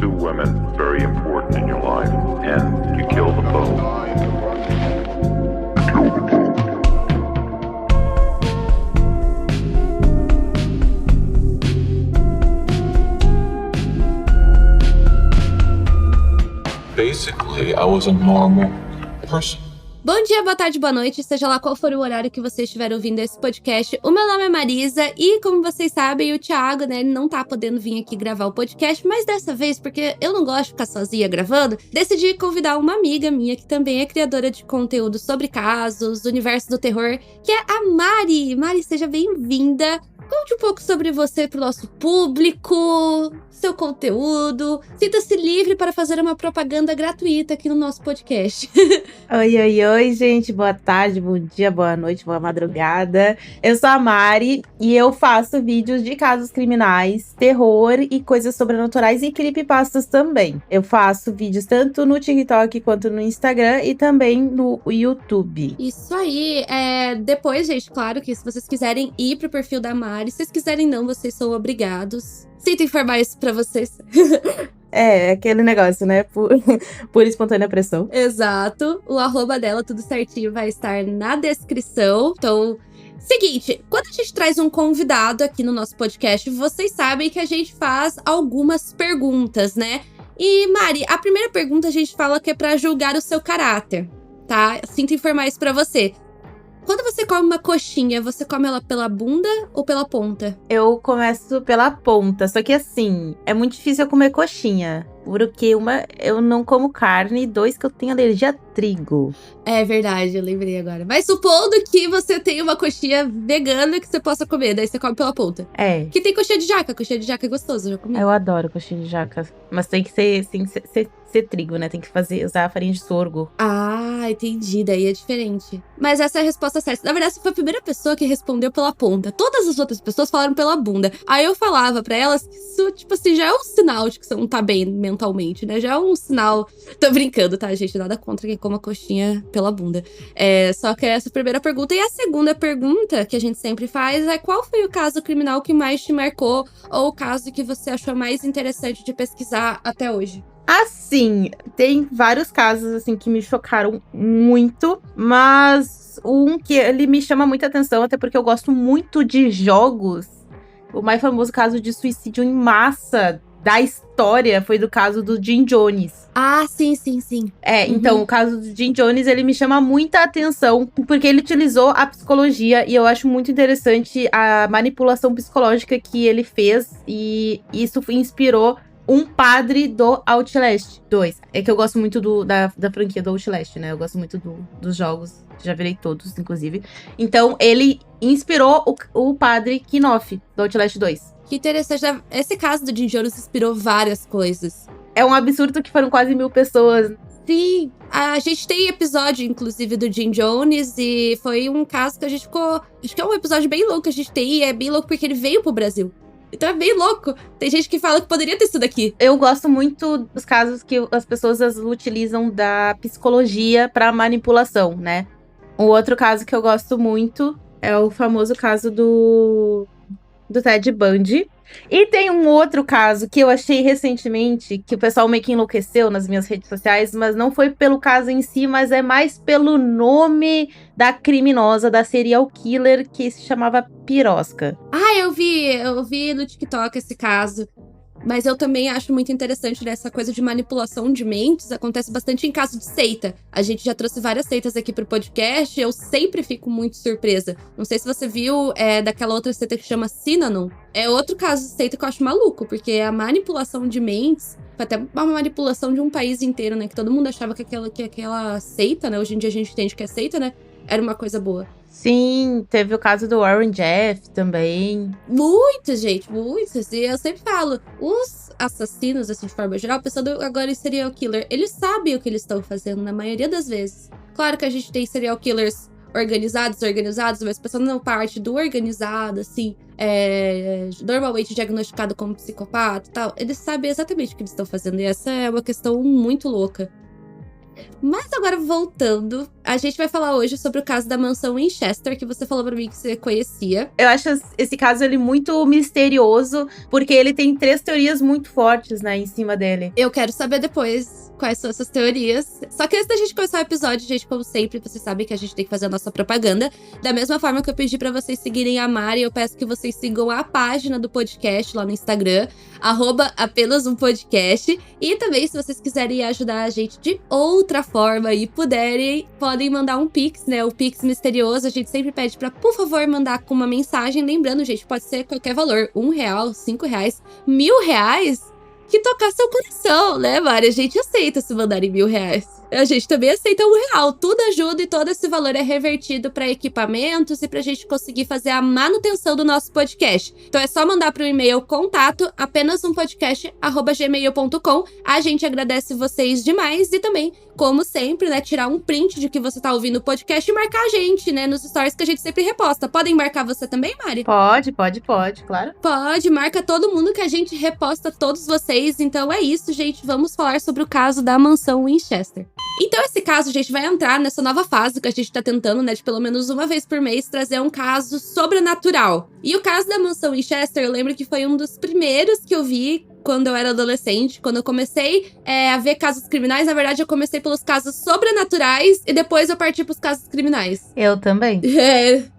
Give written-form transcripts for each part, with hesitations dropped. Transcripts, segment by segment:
two women very important in your life, and you kill them both. Basically, I was a normal person. Bom dia, boa tarde, boa noite, seja lá qual for o horário que você estiver ouvindo esse podcast. O meu nome é Marisa e, como vocês sabem, o Thiago, né, ele não tá podendo vir aqui gravar o podcast, mas dessa vez, porque eu não gosto de ficar sozinha gravando, decidi convidar uma amiga minha, que também é criadora de conteúdo sobre casos, universo do terror, que é a Mari. Mari, seja bem-vinda. Conte um pouco sobre você pro nosso público, seu conteúdo. Sinta-se livre para fazer uma propaganda gratuita aqui no nosso podcast. Oi, gente. Boa tarde, bom dia, boa noite, boa madrugada. Eu sou a Mari e eu faço vídeos de casos criminais, terror e coisas sobrenaturais e creepypastas também. Eu faço vídeos tanto no TikTok quanto no Instagram e também no YouTube. Isso aí. Depois, gente, claro que se vocês quiserem ir pro perfil da Mari, se vocês quiserem não, vocês são obrigados. Sinto informar isso pra vocês. É, aquele negócio, né? Por espontânea pressão. Exato. O arroba dela, tudo certinho, vai estar na descrição. Então, seguinte, quando a gente traz um convidado aqui no nosso podcast, vocês sabem que a gente faz algumas perguntas, né? E, Mari, a primeira pergunta a gente fala que é pra julgar o seu caráter, tá? Sinto informar isso pra você. Quando você come uma coxinha, você come ela pela bunda ou pela ponta? Eu começo pela ponta, só que assim, é muito difícil eu comer coxinha. Porque eu não como carne, e dois, que eu tenho alergia a trigo. É verdade, eu lembrei agora. Mas supondo que você tenha uma coxinha vegana que você possa comer, daí você come pela ponta. É. Que tem coxinha de jaca é gostoso, eu já comi. Eu adoro coxinha de jaca, mas tem que ser trigo, né? Tem que usar farinha de sorgo. Ah, entendi, daí é diferente. Mas essa é a resposta certa. Na verdade, você foi a primeira pessoa que respondeu pela ponta. Todas as outras pessoas falaram pela bunda. Aí eu falava pra elas que isso, tipo assim, já é um sinal de que você não tá bem mentalmente, né? Já é um sinal. Tô brincando, tá, gente? Nada contra quem coma coxinha pela bunda. Só que essa é a primeira pergunta. E a segunda pergunta que a gente sempre faz é: qual foi o caso criminal que mais te marcou? Ou o caso que você achou mais interessante de pesquisar até hoje? Assim, tem vários casos, assim, que me chocaram muito, mas um que ele me chama muita atenção, até porque eu gosto muito de jogos. O mais famoso caso de suicídio em massa da história foi do caso do Jim Jones. Ah, sim. Então, o caso do Jim Jones, ele me chama muita atenção, porque ele utilizou a psicologia, e eu acho muito interessante a manipulação psicológica que ele fez, e isso inspirou um padre do Outlast 2. É que eu gosto muito da franquia do Outlast, né? Eu gosto muito dos jogos. Já virei todos, inclusive. Então, ele inspirou o padre Knopf do Outlast 2. Que interessante. Esse caso do Jim Jones inspirou várias coisas. É um absurdo que foram quase 1.000 pessoas. Sim, a gente tem episódio, inclusive, do Jim Jones. E foi um caso que a gente ficou... Acho que é um episódio bem louco que a gente tem. E é bem louco porque ele veio pro Brasil. Então é bem louco. Tem gente que fala que poderia ter sido aqui. Eu gosto muito dos casos que as pessoas utilizam da psicologia pra manipulação, né? Um outro caso que eu gosto muito é o famoso caso do Ted Bundy. E tem um outro caso que eu achei recentemente, que o pessoal meio que enlouqueceu nas minhas redes sociais, mas não foi pelo caso em si, mas é mais pelo nome da criminosa, da serial killer, que se chamava Pirosca. Ah, eu vi no TikTok esse caso. Mas eu também acho muito interessante dessa coisa de manipulação de mentes. Acontece bastante em caso de seita. A gente já trouxe várias seitas aqui pro podcast. Eu sempre fico muito surpresa. Não sei se você viu daquela outra seita que chama Synanon. É outro caso de seita que eu acho maluco. Porque a manipulação de mentes... Foi até uma manipulação de um país inteiro, né? Que todo mundo achava que aquela seita, né? Hoje em dia a gente entende que é seita, né? Era uma coisa boa. Sim, teve o caso do Warren Jeffs também. Muitos, gente, muitos. E eu sempre falo, os assassinos, assim, de forma geral, pensando agora em serial killer, eles sabem o que eles estão fazendo na maioria das vezes. Claro que a gente tem serial killers organizados, mas pensando na parte do organizado, assim, normalmente diagnosticado como psicopata e tal, eles sabem exatamente o que eles estão fazendo. E essa é uma questão muito louca. Mas agora, voltando, a gente vai falar hoje sobre o caso da mansão Winchester, que você falou pra mim que você conhecia. Eu acho esse caso ele muito misterioso, porque ele tem 3 teorias muito fortes, né, em cima dele. Eu quero saber depois quais são essas teorias. Só que antes da gente começar o episódio, gente, como sempre, vocês sabem que a gente tem que fazer a nossa propaganda. Da mesma forma que eu pedi pra vocês seguirem a Mari, eu peço que vocês sigam a página do podcast lá no Instagram, @apenas-um-podcast. E também, se vocês quiserem ajudar a gente de outra forma e puderem, podem mandar um Pix, né? O Pix misterioso, a gente sempre pede pra, por favor, mandar com uma mensagem. Lembrando, gente, pode ser qualquer valor. R$1, R$5, R$1.000. Que tocar seu coração, né, Mari? A gente aceita se mandarem R$1.000. A gente também aceita R$1. Tudo ajuda e todo esse valor é revertido para equipamentos e pra gente conseguir fazer a manutenção do nosso podcast. Então é só mandar pro e-mail contato apenas-um-podcast@gmail.com. A gente agradece vocês demais e também, como sempre, né, tirar um print de que você tá ouvindo o podcast e marcar a gente, né, nos stories que a gente sempre reposta. Podem marcar você também, Mari? Pode, claro. Pode, marca todo mundo que a gente reposta todos vocês. Então é isso, gente. Vamos falar sobre o caso da mansão Winchester. Então esse caso, gente, vai entrar nessa nova fase que a gente tá tentando, né, de pelo menos uma vez por mês trazer um caso sobrenatural. E o caso da mansão Winchester, eu lembro que foi um dos primeiros que eu vi quando eu era adolescente. Quando eu comecei a ver casos criminais, na verdade eu comecei pelos casos sobrenaturais e depois eu parti pros casos criminais. Eu também.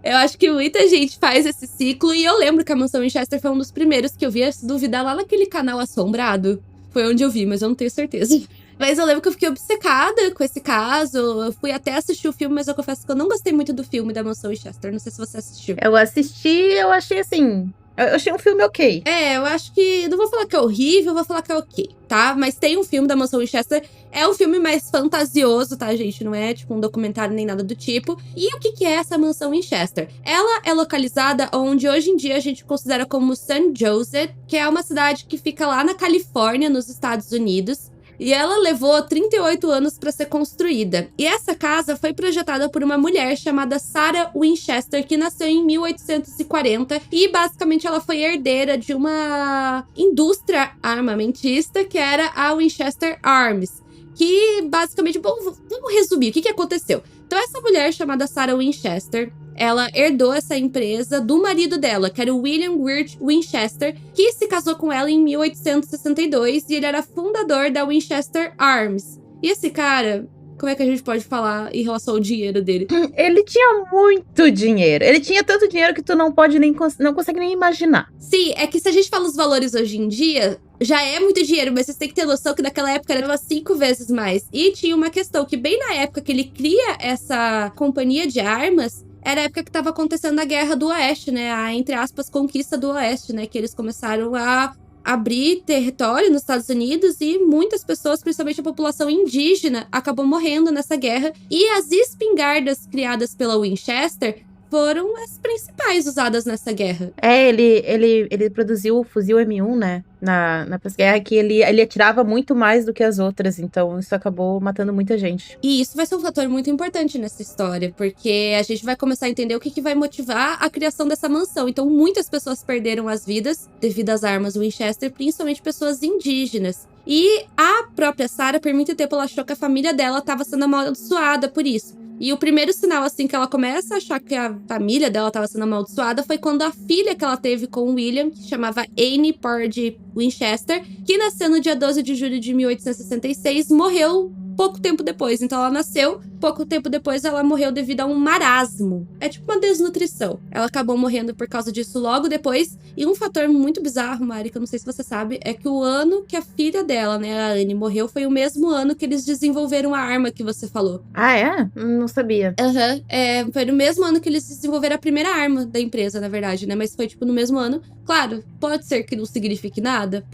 Eu acho que muita gente faz esse ciclo e eu lembro que a mansão Winchester foi um dos primeiros que eu vi, se duvidar, lá naquele canal Assombrado. Foi onde eu vi, mas eu não tenho certeza. Mas eu lembro que eu fiquei obcecada com esse caso. Eu fui até assistir o filme, mas eu confesso que eu não gostei muito do filme da mansão Winchester. Não sei se você assistiu. Eu assisti, eu achei assim... Eu achei um filme ok. Eu acho que... Não vou falar que é horrível, vou falar que é ok, tá? Mas tem um filme da mansão Winchester. É um filme mais fantasioso, tá, gente? Não é, tipo, um documentário nem nada do tipo. E o que é essa mansão Winchester? Ela é localizada onde hoje em dia a gente considera como St. Joseph, que é uma cidade que fica lá na Califórnia, nos Estados Unidos. E ela levou 38 anos para ser construída. E essa casa foi projetada por uma mulher chamada Sarah Winchester, que nasceu em 1840. E basicamente ela foi herdeira de uma indústria armamentista, que era a Winchester Arms. Que basicamente, vamos resumir, o que aconteceu? Então essa mulher chamada Sarah Winchester, ela herdou essa empresa do marido dela, que era o William Wirt Winchester, que se casou com ela em 1862 e ele era fundador da Winchester Arms. E esse cara, como é que a gente pode falar em relação ao dinheiro dele? Ele tinha muito dinheiro. Ele tinha tanto dinheiro que tu não consegue nem imaginar. Sim, é que se a gente fala os valores hoje em dia, já é muito dinheiro, mas vocês têm que ter noção que naquela época era 5 vezes mais. E tinha uma questão que bem na época que ele cria essa companhia de armas, era a época que tava acontecendo a Guerra do Oeste, né? A, entre aspas, conquista do Oeste, né? Que eles começaram a abrir território nos Estados Unidos e muitas pessoas, principalmente a população indígena, acabou morrendo nessa guerra. E as espingardas criadas pela Winchester foram as principais usadas nessa guerra. Ele produziu o fuzil M1, né? Na pós-guerra, que ele atirava muito mais do que as outras, então isso acabou matando muita gente. E isso vai ser um fator muito importante nessa história, porque a gente vai começar a entender o que vai motivar a criação dessa mansão. Então, muitas pessoas perderam as vidas devido às armas Winchester, principalmente pessoas indígenas. E a própria Sarah, por muito tempo, ela achou que a família dela estava sendo amaldiçoada por isso. E o primeiro sinal, assim, que ela começa a achar que a família dela estava sendo amaldiçoada foi quando a filha que ela teve com o William, que chamava Anne Pard Winchester, que nasceu no dia 12 de julho de 1866, morreu pouco tempo depois. Então ela nasceu, pouco tempo depois ela morreu devido a um marasmo. É tipo uma desnutrição. Ela acabou morrendo por causa disso logo depois. E um fator muito bizarro, Mari, que eu não sei se você sabe, é que o ano que a filha dela, né, a Anne, morreu foi o mesmo ano que eles desenvolveram a arma que você falou. Ah, é? Não sabia. Foi no mesmo ano que eles desenvolveram a primeira arma da empresa, na verdade, né? Mas foi, tipo, no mesmo ano. Claro, pode ser que não signifique nada,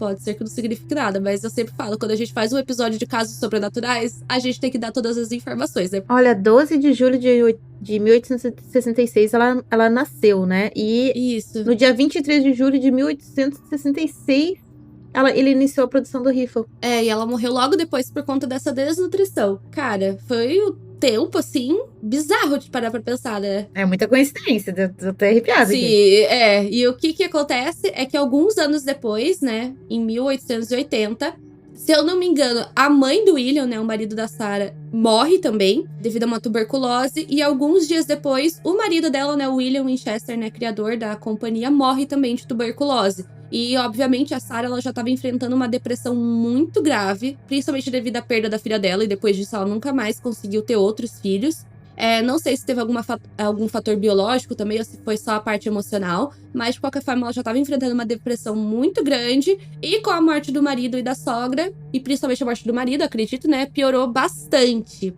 mas eu sempre falo, quando a gente faz um episódio de casos sobrenaturais, a gente tem que dar todas as informações, né? Olha, 12 de julho de 1866 ela nasceu, né? E isso. No dia 23 de julho de 1866, ele iniciou a produção do rifle. E ela morreu logo depois por conta dessa desnutrição. Cara, foi o tempo, assim, bizarro de parar pra pensar, né? É muita coincidência, tô até arrepiada aqui. Sim, e o que acontece é que alguns anos depois, né, em 1880, Se eu não me engano, a mãe do William, né, o marido da Sarah, morre também, devido a uma tuberculose. E alguns dias depois, o marido dela, né, o William Winchester, né, criador da companhia, morre também de tuberculose. E, obviamente, a Sarah ela já estava enfrentando uma depressão muito grave, principalmente devido à perda da filha dela. E depois disso, ela nunca mais conseguiu ter outros filhos. Não sei se teve algum fator biológico também, ou se foi só a parte emocional. Mas, de qualquer forma, ela já estava enfrentando uma depressão muito grande. E com a morte do marido e da sogra, e principalmente a morte do marido, acredito, né? Piorou bastante.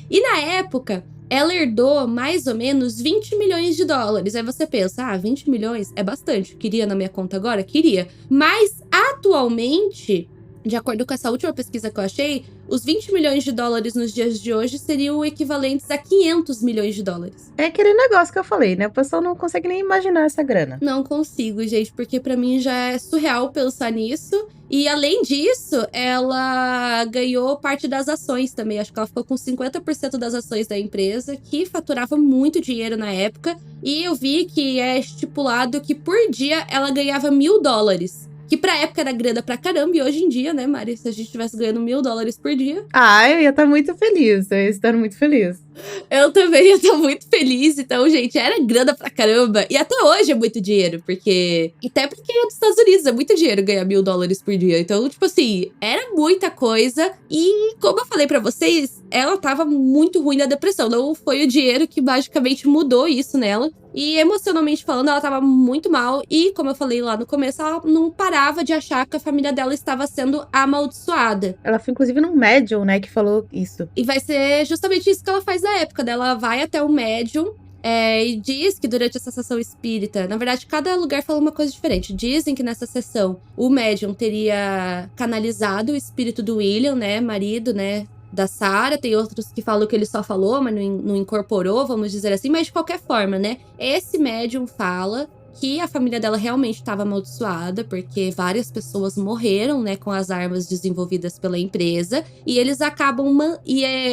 E na época, ela herdou mais ou menos 20 milhões de dólares. Aí você pensa, 20 milhões é bastante. Queria na minha conta agora? Queria. Mas, atualmente, de acordo com essa última pesquisa que eu achei, os 20 milhões de dólares nos dias de hoje seriam equivalentes a 500 milhões de dólares. É aquele negócio que eu falei, né? O pessoal não consegue nem imaginar essa grana. Não consigo, gente, porque pra mim já é surreal pensar nisso. E além disso, ela ganhou parte das ações também. Acho que ela ficou com 50% das ações da empresa, que faturava muito dinheiro na época. E eu vi que é estipulado que por dia ela ganhava $1.000. Que pra época era grana pra caramba. E hoje em dia, né, Mari? Se a gente estivesse ganhando $1.000 por dia. Eu ia estar muito feliz. Eu ia estar muito feliz. Eu também ia estar muito feliz. Então, gente, era grana pra caramba. E até hoje é muito dinheiro, porque... Até porque é dos Estados Unidos, é muito dinheiro ganhar $1.000 por dia. Então, tipo assim, era muita coisa. E, como eu falei pra vocês, ela tava muito ruim da depressão. Não foi o dinheiro que magicamente mudou isso nela. E, emocionalmente falando, ela tava muito mal. E, como eu falei lá no começo, ela não parava de achar que a família dela estava sendo amaldiçoada. Ela foi, inclusive, num médium, né, que falou isso. E vai ser justamente isso que ela faz na época dela. Ela vai até o médium e diz que durante essa sessão espírita... Na verdade, cada lugar fala uma coisa diferente. Dizem que nessa sessão, o médium teria canalizado o espírito do William, né, marido, né, da Sarah. Tem outros que falam que ele só falou, mas não incorporou, vamos dizer assim. Mas de qualquer forma, né, esse médium fala que a família dela realmente estava amaldiçoada, porque várias pessoas morreram, né, com as armas desenvolvidas pela empresa, e eles acabam...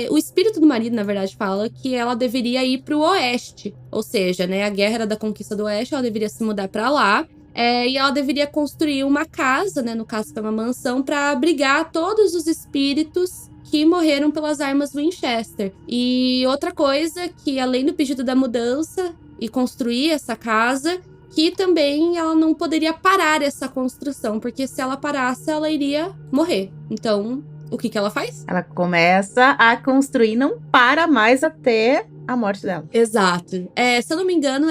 o espírito do marido, na verdade, fala que ela deveria ir pro oeste, ou seja, né, a guerra era da conquista do oeste, ela deveria se mudar pra lá, e ela deveria construir uma casa, né, no caso foi uma mansão, pra abrigar todos os espíritos que morreram pelas armas Winchester. E outra coisa, que além do pedido da mudança e construir essa casa, que também ela não poderia parar essa construção, porque se ela parasse, ela iria morrer. Então, o que ela faz? Ela começa a construir, não para mais até a morte dela. Exato. Se eu não me engano,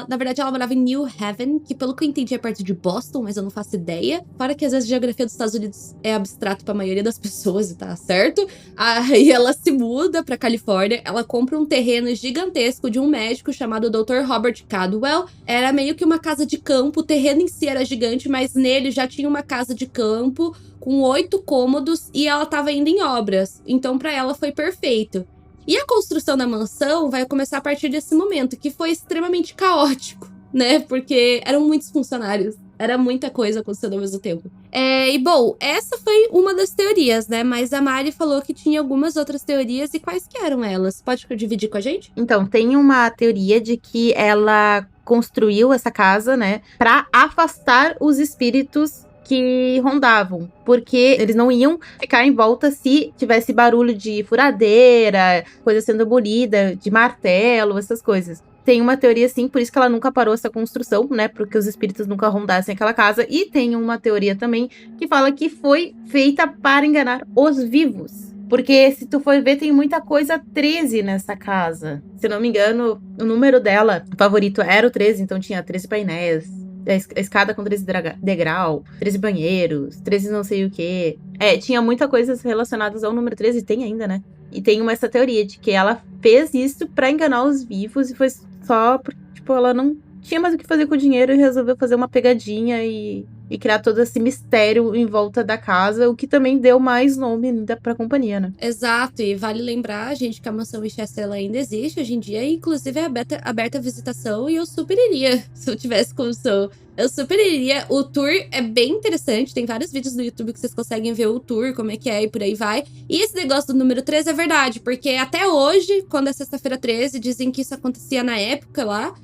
na verdade, ela morava em New Haven, que pelo que eu entendi é perto de Boston, mas eu não faço ideia. Para que às vezes a geografia dos Estados Unidos é abstrato para a maioria das pessoas, e tá certo. Aí ela se muda pra Califórnia, ela compra um terreno gigantesco de um médico chamado Dr. Robert Cadwell. Era meio que uma casa de campo, o terreno em si era gigante, mas nele já tinha uma casa de campo com 8 cômodos e ela tava indo em obras. Então pra ela foi perfeito. E a construção da mansão vai começar a partir desse momento, que foi extremamente caótico, né? Porque eram muitos funcionários, era muita coisa acontecendo ao mesmo tempo. E bom, essa foi uma das teorias, né? Mas a Mari falou que tinha algumas outras teorias, e quais que eram elas? Pode dividir com a gente? Então, tem uma teoria de que ela construiu essa casa, né, pra afastar os espíritos que rondavam, porque eles não iam ficar em volta se tivesse barulho de furadeira, coisa sendo abolida, de martelo, essas coisas. Tem uma teoria, assim, por isso que ela nunca parou essa construção, né, porque os espíritos nunca rondassem aquela casa. E tem uma teoria também que fala que foi feita para enganar os vivos. Porque se tu for ver, tem muita coisa 13 nessa casa. Se não me engano, o número dela, o favorito era o 13, então tinha 13 painéis. A escada com 13 degrau, 13 banheiros, 13 não sei o quê. Tinha muita coisa relacionadas ao número 13, tem ainda, né? E tem essa teoria de que ela fez isso pra enganar os vivos e foi só porque, tipo, ela não tinha mais o que fazer com o dinheiro e resolveu fazer uma pegadinha e criar todo esse mistério em volta da casa, o que também deu mais nome ainda pra companhia, né? Exato, e vale lembrar, gente, que a mansão Winchester ela ainda existe hoje em dia, e inclusive é aberta a visitação, e eu super iria, se eu tivesse condição. Eu super iria. O tour é bem interessante, tem vários vídeos no YouTube que vocês conseguem ver o tour, como é que é e por aí vai. E esse negócio do número 13 é verdade, porque até hoje, quando é sexta-feira 13, dizem que isso acontecia na época lá,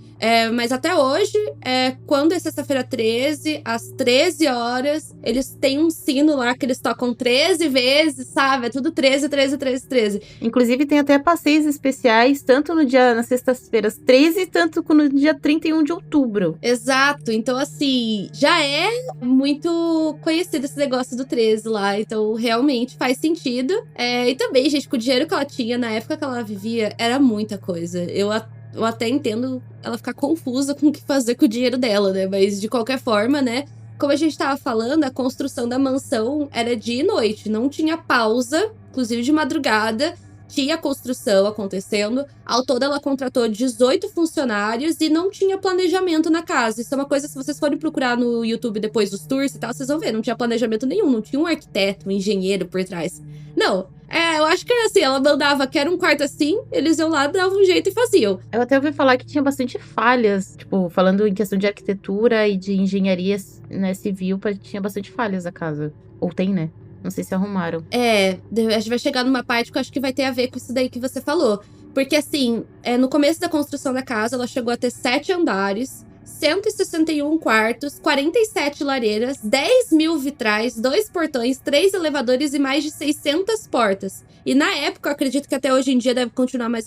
mas até hoje, quando é sexta-feira 13, às 13 13 horas, eles têm um sino lá que eles tocam 13 vezes, sabe? É tudo 13, 13, 13, 13. Inclusive, tem até passeios especiais, tanto nas sextas-feiras 13, tanto no dia 31 de outubro. Exato. Então, assim, já é muito conhecido esse negócio do 13 lá. Então, realmente faz sentido. E também, gente, com o dinheiro que ela tinha na época que ela vivia, era muita coisa. Eu até entendo ela ficar confusa com o que fazer com o dinheiro dela, né? Mas, de qualquer forma, né? Como a gente tava falando, a construção da mansão era dia e noite. Não tinha pausa, inclusive de madrugada. Tinha construção acontecendo. Ao todo, ela contratou 18 funcionários e não tinha planejamento na casa. Isso é uma coisa, se vocês forem procurar no YouTube depois dos tours e tal, vocês vão ver. Não tinha planejamento nenhum. Não tinha um arquiteto, um engenheiro por trás. Não. Eu acho que era assim, ela mandava, quero um quarto assim, eles iam lá, davam um jeito e faziam. Eu até ouvi falar que tinha bastante falhas, tipo, falando em questão de arquitetura e de engenharia, né, civil, tinha bastante falhas a casa. Ou tem, né? Não sei se arrumaram. A gente vai chegar numa parte que eu acho que vai ter a ver com isso daí que você falou. Porque assim, no começo da construção da casa, ela chegou a ter 7 andares, 161 quartos, 47 lareiras, 10 mil vitrais, 2 portões, 3 elevadores e mais de 600 portas. E na época, eu acredito que até hoje em dia deve continuar mais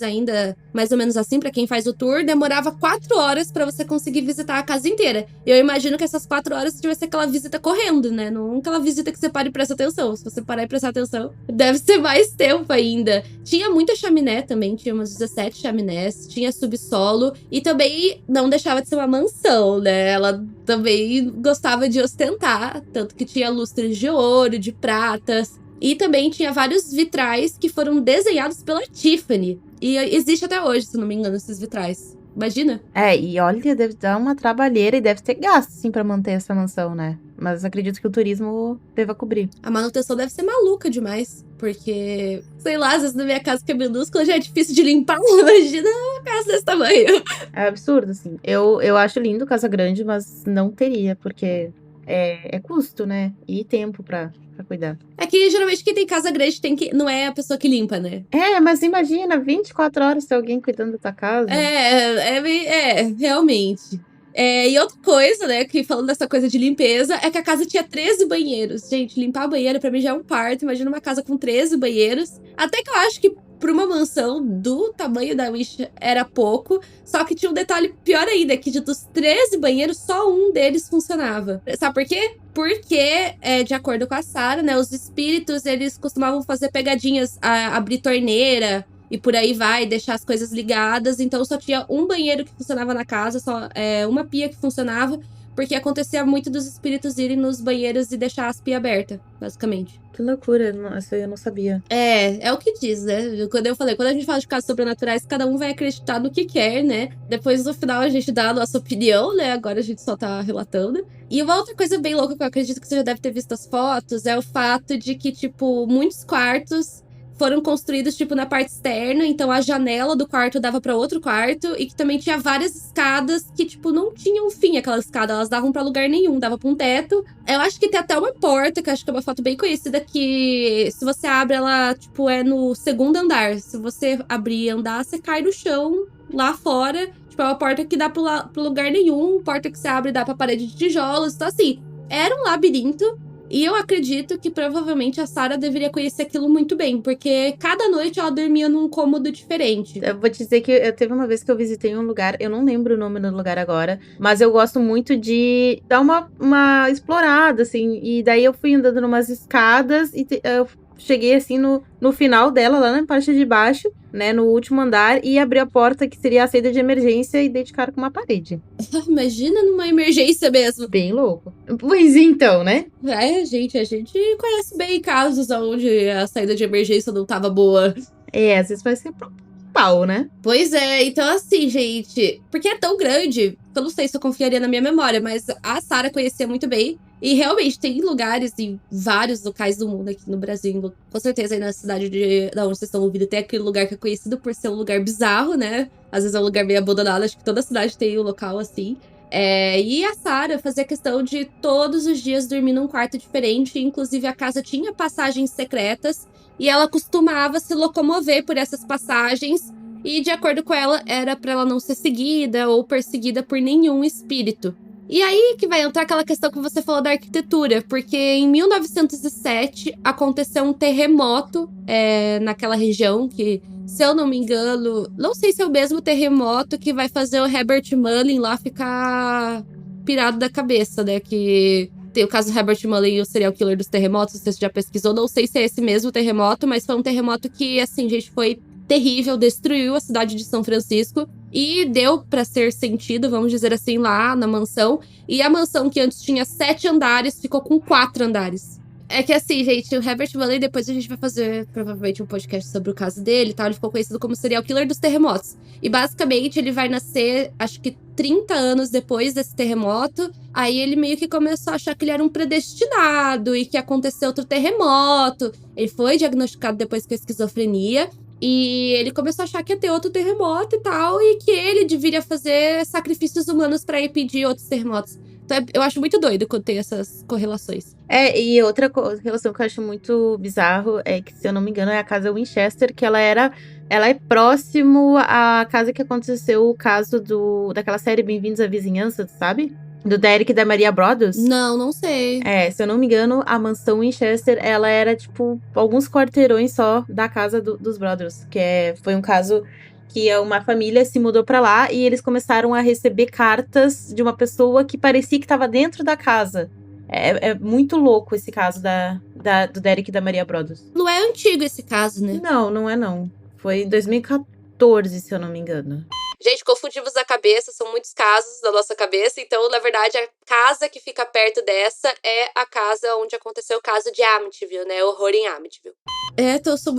ou menos assim, pra quem faz o tour, demorava 4 horas pra você conseguir visitar a casa inteira. Eu imagino que essas 4 horas devia ser aquela visita correndo, né? Não aquela visita que você para e presta atenção. Se você parar e prestar atenção, deve ser mais tempo ainda. Tinha muita chaminé também, tinha umas 17 chaminés, tinha subsolo e também não deixava de ser uma mansão, né? Ela também gostava de ostentar, tanto que tinha lustres de ouro, de pratas. E também tinha vários vitrais que foram desenhados pela Tiffany. E existe até hoje, se não me engano, esses vitrais. Imagina? E olha, deve dar uma trabalheira e deve ter gasto, sim, pra manter essa mansão, né? Mas acredito que o turismo deva cobrir. A manutenção deve ser maluca demais. Porque, sei lá, às vezes na minha casa que é minúscula já é difícil de limpar. Imagina uma casa desse tamanho. É absurdo, assim. Eu acho lindo casa grande, mas não teria, porque é custo, né? E tempo pra cuidar. É que geralmente quem tem casa grande não é a pessoa que limpa, né? Mas imagina, 24 horas ter alguém cuidando da tua casa. Realmente. E outra coisa, né, que falando dessa coisa de limpeza, é que a casa tinha 13 banheiros. Gente, limpar banheiro pra mim já é um parto. Imagina uma casa com 13 banheiros. Até que eu acho que pra uma mansão do tamanho da Wish era pouco. Só que tinha um detalhe pior ainda, que dos 13 banheiros, só um deles funcionava. Sabe por quê? Porque, de acordo com a Sarah, né, os espíritos, eles costumavam fazer pegadinhas, abrir torneira e por aí vai, deixar as coisas ligadas. Então só tinha um banheiro que funcionava na casa, só uma pia que funcionava, porque acontecia muito dos espíritos irem nos banheiros e deixar as pias abertas, basicamente. Que loucura, essa eu não sabia. É o que diz, né? Quando a gente fala de casos sobrenaturais, cada um vai acreditar no que quer, né? Depois, no final, a gente dá a nossa opinião, né? Agora a gente só tá relatando. E uma outra coisa bem louca que eu acredito que você já deve ter visto as fotos é o fato de que, tipo, muitos quartos foram construídos, tipo, na parte externa. Então, a janela do quarto dava pra outro quarto. E que também tinha várias escadas que, tipo, não tinham fim. Aquelas escadas, elas davam pra lugar nenhum. Dava pra um teto. Eu acho que tem até uma porta, que eu acho que é uma foto bem conhecida, que se você abre, ela, tipo, é no segundo andar. Se você abrir e andar, você cai no chão, lá fora. Tipo, é uma porta que dá pro lugar nenhum. Porta que você abre e dá pra parede de tijolos. Então, assim, era um labirinto. E eu acredito que provavelmente a Sarah deveria conhecer aquilo muito bem, porque cada noite ela dormia num cômodo diferente. Eu vou te dizer que teve uma vez que eu visitei um lugar, eu não lembro o nome do lugar agora, mas eu gosto muito de dar uma explorada, assim, e daí eu fui andando numas escadas e eu cheguei, assim, no final dela, lá na parte de baixo, né, no último andar, e abri a porta, que seria a saída de emergência, e dei de cara com uma parede. Imagina numa emergência mesmo. Bem louco. Pois então, né? A gente conhece bem casos onde a saída de emergência não tava boa. Às vezes vai ser pau, né? Pois é, então assim, gente, porque é tão grande, eu não sei se eu confiaria na minha memória, mas a Sarah conhecia muito bem. E realmente tem lugares em vários locais do mundo, aqui no Brasil, com certeza aí na cidade da onde vocês estão ouvindo, tem aquele lugar que é conhecido por ser um lugar bizarro, né? Às vezes é um lugar meio abandonado, acho que toda cidade tem um local assim. E a Sarah fazia questão de todos os dias dormir num quarto diferente, inclusive a casa tinha passagens secretas, e ela costumava se locomover por essas passagens, e de acordo com ela, era pra ela não ser seguida ou perseguida por nenhum espírito. E aí que vai entrar aquela questão que você falou da arquitetura, porque em 1907 aconteceu um terremoto naquela região que, se eu não me engano, não sei se é o mesmo terremoto que vai fazer o Herbert Mullin lá ficar pirado da cabeça, né? Que tem o caso do Herbert Mullin, o serial killer dos terremotos, você já pesquisou, não sei se é esse mesmo terremoto, mas foi um terremoto que, assim, gente, foi terrível, destruiu a cidade de São Francisco e deu pra ser sentido, vamos dizer assim, lá na mansão. E a mansão, que antes tinha 7 andares, ficou com 4 andares. É que assim, gente, o Herbert Mullin, depois a gente vai fazer provavelmente um podcast sobre o caso dele e tal. Ele ficou conhecido como serial killer dos terremotos. E basicamente ele vai nascer, acho que 30 anos depois desse terremoto. Aí ele meio que começou a achar que ele era um predestinado e que ia acontecer outro terremoto. Ele foi diagnosticado depois com esquizofrenia. E ele começou a achar que ia ter outro terremoto e tal, e que ele deveria fazer sacrifícios humanos pra impedir outros terremotos. Então eu acho muito doido quando tem essas correlações. E outra relação que eu acho muito bizarro é que, se eu não me engano, é a casa Winchester, que ela é próximo à casa que aconteceu o caso daquela série Bem-vindos à Vizinhança, sabe? Do Derek e da Maria Brothers. Não sei. Se eu não me engano, a mansão Winchester, ela era, tipo, alguns quarteirões só da casa dos Brothers. Foi um caso que uma família se mudou pra lá e eles começaram a receber cartas de uma pessoa que parecia que tava dentro da casa. É muito louco esse caso do Derek e da Maria Brothers. Não é antigo esse caso, né? Não é não. Foi em 2014, se eu não me engano. Gente, confundimos a cabeça, são muitos casos da nossa cabeça. Então, na verdade, a casa que fica perto dessa é a casa onde aconteceu o caso de Amityville, né? Horror em Amityville. Então são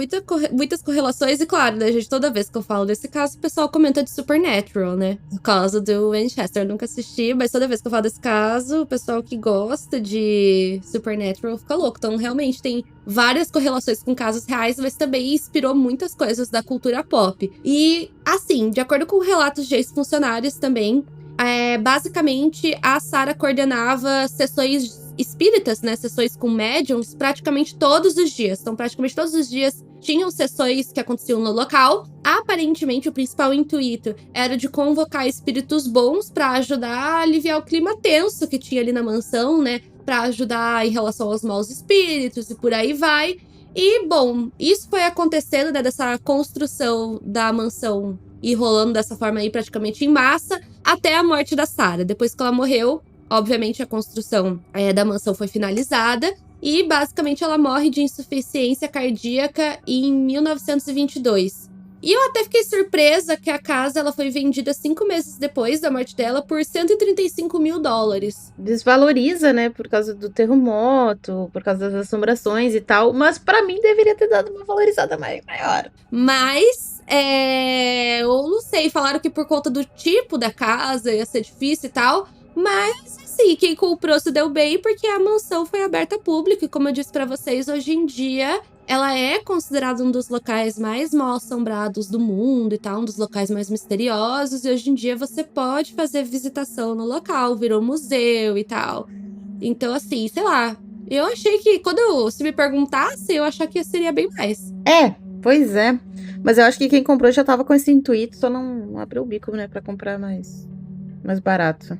muitas correlações. E claro, né, gente, toda vez que eu falo desse caso, o pessoal comenta de Supernatural, né? No caso do Winchester, eu nunca assisti, mas toda vez que eu falo desse caso, o pessoal que gosta de Supernatural fica louco. Então, realmente, tem várias correlações com casos reais, mas também inspirou muitas coisas da cultura pop. E, assim, de acordo com relatos de ex-funcionários também, basicamente, a Sarah coordenava sessões espíritas, né? Sessões com médiums, praticamente todos os dias. Então, praticamente todos os dias tinham sessões que aconteciam no local. Aparentemente, o principal intuito era de convocar espíritos bons para ajudar a aliviar o clima tenso que tinha ali na mansão, né? Para ajudar em relação aos maus espíritos e por aí vai. E, bom, isso foi acontecendo, né? Dessa construção da mansão e rolando dessa forma aí praticamente em massa, até a morte da Sarah. Depois que ela morreu, obviamente a construção da mansão foi finalizada e basicamente ela morre de insuficiência cardíaca em 1922. E eu até fiquei surpresa que a casa ela foi vendida 5 meses depois da morte dela por $135 mil. Desvaloriza, né, por causa do terremoto, por causa das assombrações e tal, mas pra mim deveria ter dado uma valorizada maior. Mas, eu não sei, falaram que por conta do tipo da casa ia ser difícil e tal, mas assim, quem comprou se deu bem porque a mansão foi aberta ao público e, como eu disse pra vocês, hoje em dia ela é considerada um dos locais mais mal assombrados do mundo e tal, um dos locais mais misteriosos. E hoje em dia você pode fazer visitação no local, virou museu e tal. Então, assim, sei lá. Eu achei que, se me perguntasse, eu achava que seria bem mais. Pois é. Mas eu acho que quem comprou já tava com esse intuito, só não abriu o bico, né, pra comprar mais barato.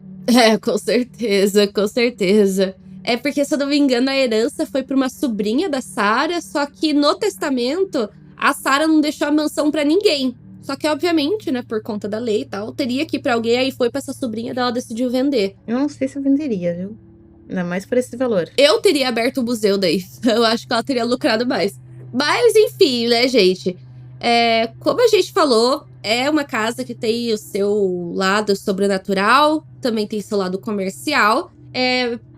Com certeza, com certeza. É porque, se eu não me engano, a herança foi pra uma sobrinha da Sarah, só que no testamento, a Sarah não deixou a mansão pra ninguém. Só que, obviamente, né, por conta da lei e tal, teria que ir pra alguém, aí foi pra essa sobrinha dela, decidiu vender. Eu não sei se eu venderia, viu? Ainda mais por esse valor. Eu teria aberto o museu daí. Eu acho que ela teria lucrado mais. Mas, enfim, né, gente? Como a gente falou, é uma casa que tem o seu lado sobrenatural, também tem seu lado comercial.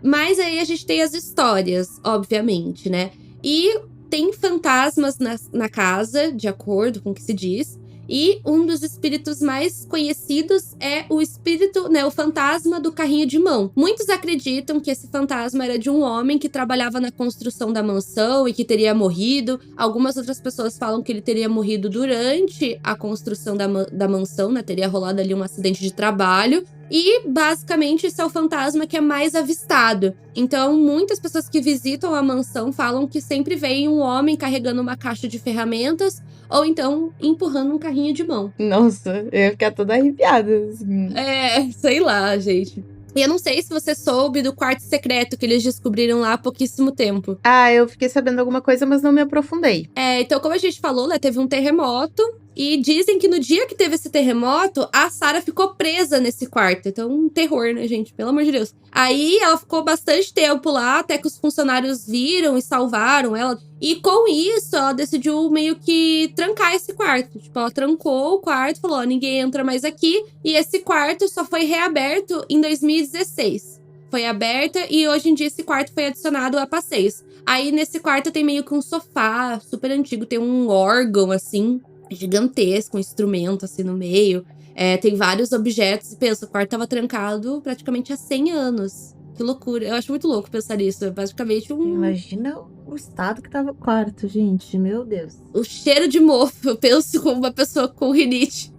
Mas aí a gente tem as histórias, obviamente, né? E tem fantasmas na casa, de acordo com o que se diz. E um dos espíritos mais conhecidos é o espírito, né, o fantasma do carrinho de mão. Muitos acreditam que esse fantasma era de um homem que trabalhava na construção da mansão e que teria morrido. Algumas outras pessoas falam que ele teria morrido durante a construção da mansão, né? Teria rolado ali um acidente de trabalho. E, basicamente, esse é o fantasma que é mais avistado. Então, muitas pessoas que visitam a mansão falam que sempre vem um homem carregando uma caixa de ferramentas ou então empurrando um carrinho de mão. Nossa, eu ia ficar toda arrepiada. Assim. Sei lá, gente. E eu não sei se você soube do quarto secreto que eles descobriram lá há pouquíssimo tempo. Ah, eu fiquei sabendo alguma coisa, mas não me aprofundei. Então, como a gente falou, né, teve um terremoto. E dizem que no dia que teve esse terremoto, a Sarah ficou presa nesse quarto. Então, um terror, né, gente? Pelo amor de Deus. Aí, ela ficou bastante tempo lá, até que os funcionários viram e salvaram ela. E com isso, ela decidiu meio que trancar esse quarto. Tipo, ela trancou o quarto e falou, ó, ninguém entra mais aqui. E esse quarto só foi reaberto em 2016. Foi aberta e hoje em dia esse quarto foi adicionado a passeios. Aí, nesse quarto tem meio que um sofá super antigo, tem um órgão, assim, gigantesco, um instrumento assim no meio. Tem vários objetos. E pensa, o quarto tava trancado praticamente há 100 anos. Que loucura. Eu acho muito louco pensar nisso. É basicamente Imagina o estado que tava o quarto, gente. Meu Deus. o cheiro de mofo. Eu penso como uma pessoa com rinite.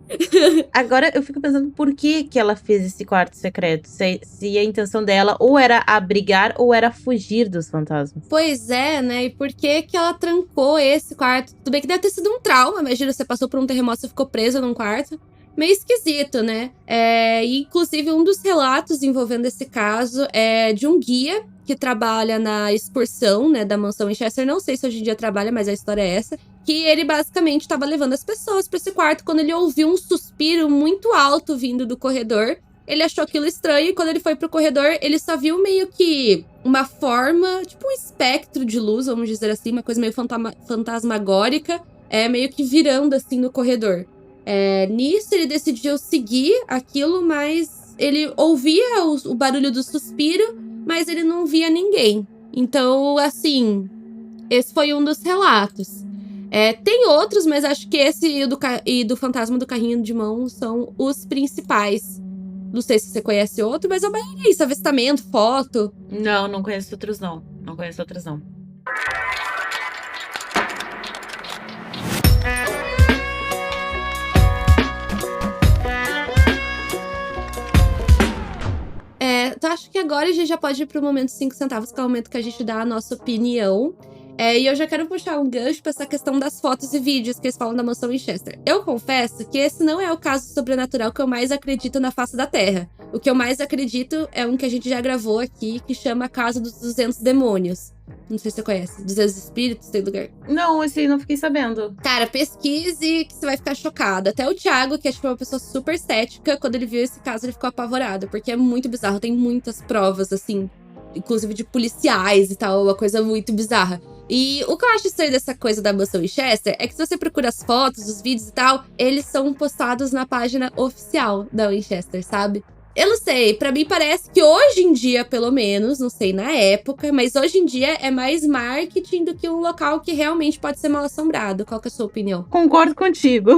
Agora eu fico pensando por que ela fez esse quarto secreto. Se a intenção dela ou era abrigar ou era fugir dos fantasmas. Pois é, né? E por que ela trancou esse quarto? Tudo bem que deve ter sido um trauma. Imagina, você passou por um terremoto e ficou presa num quarto. Meio esquisito, né? Inclusive, um dos relatos envolvendo esse caso é de um guia que trabalha na excursão, né, da mansão Winchester. Não sei se hoje em dia trabalha, mas a história é essa. Que ele basicamente estava levando as pessoas para esse quarto quando ele ouviu um suspiro muito alto vindo do corredor. Ele achou aquilo estranho e quando ele foi pro corredor, ele só viu meio que uma forma, tipo um espectro de luz, vamos dizer assim, uma coisa meio fantasmagórica, meio que virando assim no corredor. Nisso, ele decidiu seguir aquilo, mas ele ouvia o barulho do suspiro, mas ele não via ninguém. Então, assim, esse foi um dos relatos. Tem outros, mas acho que esse e do fantasma do carrinho de mão são os principais. Não sei se você conhece outro, mas a maioria é isso, avistamento, foto. Não conheço outros não. Não conheço outros não. Então acho que agora a gente já pode ir pro momento 5 centavos, que é o momento que a gente dá a nossa opinião. E eu já quero puxar um gancho pra essa questão das fotos e vídeos que eles falam da mansão Winchester. Eu confesso que esse não é o caso sobrenatural que eu mais acredito na face da Terra. O que eu mais acredito é um que a gente já gravou aqui, que chama a Casa dos 200 Demônios. Não sei se você conhece. 200 Espíritos, tem lugar. Não, esse aí não fiquei sabendo. Cara, pesquise que você vai ficar chocado. Até o Thiago, que é tipo uma pessoa super cética, quando ele viu esse caso, ele ficou apavorado. Porque é muito bizarro, tem muitas provas, assim, inclusive de policiais e tal, uma coisa muito bizarra. E o que eu acho estranho dessa coisa da mansão Winchester é que se você procura as fotos, os vídeos e tal, eles são postados na página oficial da Winchester, sabe? Eu não sei, pra mim parece que hoje em dia, pelo menos, não sei na época, mas hoje em dia é mais marketing do que um local que realmente pode ser mal assombrado. Qual que é a sua opinião? Concordo contigo.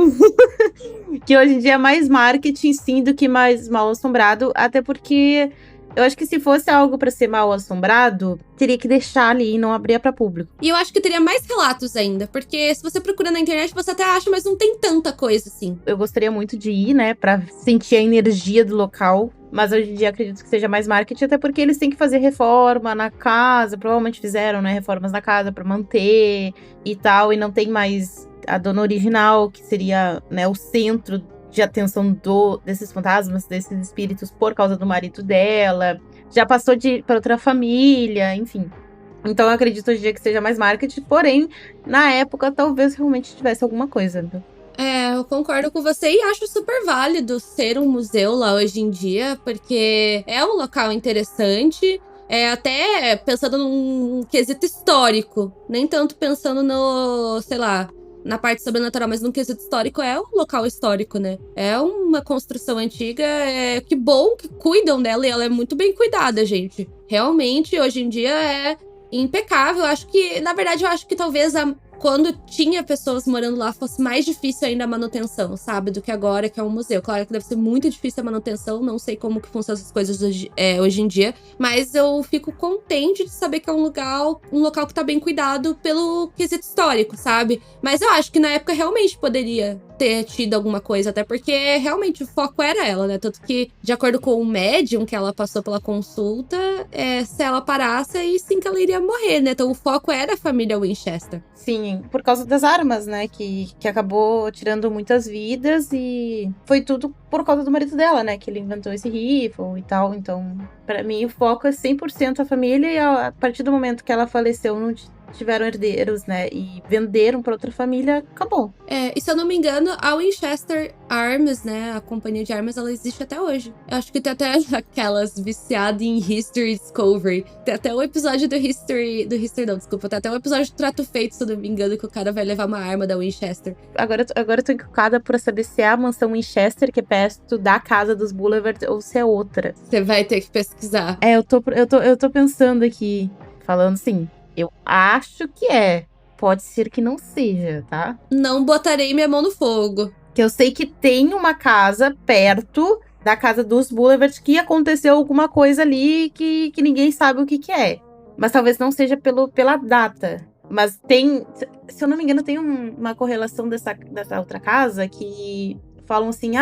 Que hoje em dia é mais marketing, sim, do que mais mal assombrado. Até porque eu acho que se fosse algo pra ser mal assombrado, teria que deixar ali e não abrir pra público. E eu acho que teria mais relatos ainda, porque se você procura na internet, você até acha, mas não tem tanta coisa assim. Eu gostaria muito de ir, né, pra sentir a energia do local. Mas hoje em dia acredito que seja mais marketing, até porque eles têm que fazer reforma na casa. Provavelmente fizeram, né, reformas na casa pra manter e tal. E não tem mais a dona original, que seria, né, o centro de atenção desses fantasmas, desses espíritos, por causa do marido dela. Já passou para outra família, enfim. Então eu acredito hoje em dia que seja mais marketing. Porém, na época, talvez realmente tivesse alguma coisa. Eu concordo com você e acho super válido ser um museu lá hoje em dia, porque é um local interessante, até pensando num quesito histórico, nem tanto pensando no, sei lá, na parte sobrenatural, mas num quesito histórico é um local histórico, né? É uma construção antiga, que bom que cuidam dela e ela é muito bem cuidada, gente. Realmente, hoje em dia é impecável. Acho que, na verdade, eu acho que talvez quando tinha pessoas morando lá, fosse mais difícil ainda a manutenção, sabe? Do que agora, que é um museu. Claro que deve ser muito difícil a manutenção, não sei como que funcionam essas coisas hoje em dia, mas eu fico contente de saber que é um local que tá bem cuidado pelo quesito histórico, sabe? Mas eu acho que na época realmente poderia ter tido alguma coisa, até porque realmente o foco era ela, né? Tanto que, de acordo com o médium que ela passou pela consulta, se ela parasse, aí sim que ela iria morrer, né? Então o foco era a família Winchester. Sim, por causa das armas, né? Que acabou tirando muitas vidas e foi tudo por causa do marido dela, né? Que ele inventou esse rifle e tal. Então, pra mim, o foco é 100% a família e a partir do momento que ela faleceu, não tiveram herdeiros, né? E venderam pra outra família, acabou. E se eu não me engano, a Winchester Arms, né? A companhia de armas, ela existe até hoje. Eu acho que tem até aquelas viciadas em History Discovery. Tem até o episódio do History não, desculpa. Tem até o episódio de Trato Feito, se eu não me engano, que o cara vai levar uma arma da Winchester. Agora eu tô encucada pra saber se é a mansão Winchester, que é perto da casa dos Boulevard, ou se é outra. Você vai ter que pesquisar. Eu tô pensando aqui, falando assim, eu acho que é. Pode ser que não seja, tá? Não botarei minha mão no fogo. Que eu sei que tem uma casa perto da casa dos Boulevard que aconteceu alguma coisa ali que ninguém sabe o que é. Mas talvez não seja pela data. Mas tem, se eu não me engano, tem uma correlação dessa outra casa que falam assim,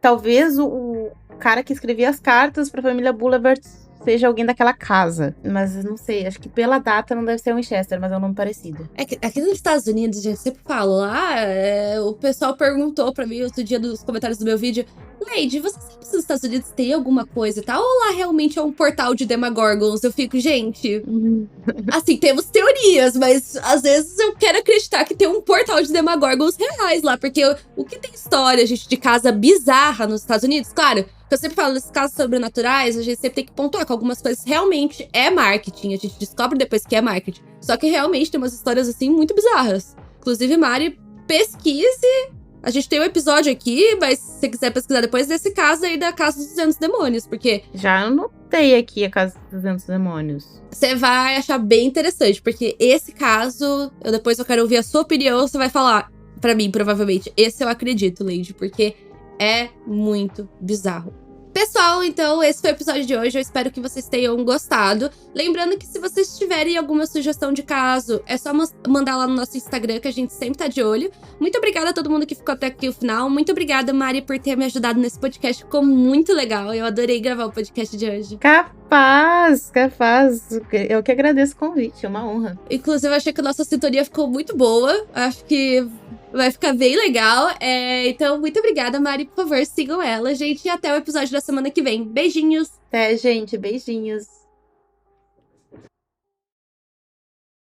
talvez o cara que escrevia as cartas pra família Boulevard seja alguém daquela casa. Mas eu não sei, acho que pela data não deve ser Winchester, mas é um nome parecido. Aqui nos Estados Unidos, a gente sempre fala, o pessoal perguntou pra mim outro dia nos comentários do meu vídeo, Lady, você sabe se nos Estados Unidos tem alguma coisa, tá? Ou lá realmente é um portal de Demogorgons? Eu fico, gente, assim, temos teorias, mas às vezes eu quero acreditar que tem um portal de Demogorgons reais lá, porque o que tem história, gente, de casa bizarra nos Estados Unidos, claro, eu sempre falo, nesses casos sobrenaturais, a gente sempre tem que pontuar que algumas coisas realmente é marketing. A gente descobre depois que é marketing. Só que realmente tem umas histórias, assim, muito bizarras. Inclusive, Mari, pesquise. A gente tem um episódio aqui, mas se você quiser pesquisar depois desse caso aí da Casa dos 200 Demônios, porque... Já anotei aqui a Casa dos 200 Demônios. Você vai achar bem interessante, porque esse caso, depois eu quero ouvir a sua opinião, você vai falar pra mim, provavelmente. Esse eu acredito, Lady, porque... é muito bizarro. Pessoal, então, esse foi o episódio de hoje. Eu espero que vocês tenham gostado. Lembrando que se vocês tiverem alguma sugestão de caso, é só mandar lá no nosso Instagram, que a gente sempre tá de olho. Muito obrigada a todo mundo que ficou até aqui o final. Muito obrigada, Mari, por ter me ajudado nesse podcast. Ficou muito legal. Eu adorei gravar o podcast de hoje. Capaz. Eu que agradeço o convite, é uma honra. Inclusive, eu achei que a nossa sintonia ficou muito boa. Acho que vai ficar bem legal. Então, muito obrigada, Mari. Por favor, sigam ela, gente. E até o episódio da semana que vem. Beijinhos! Até, gente. Beijinhos.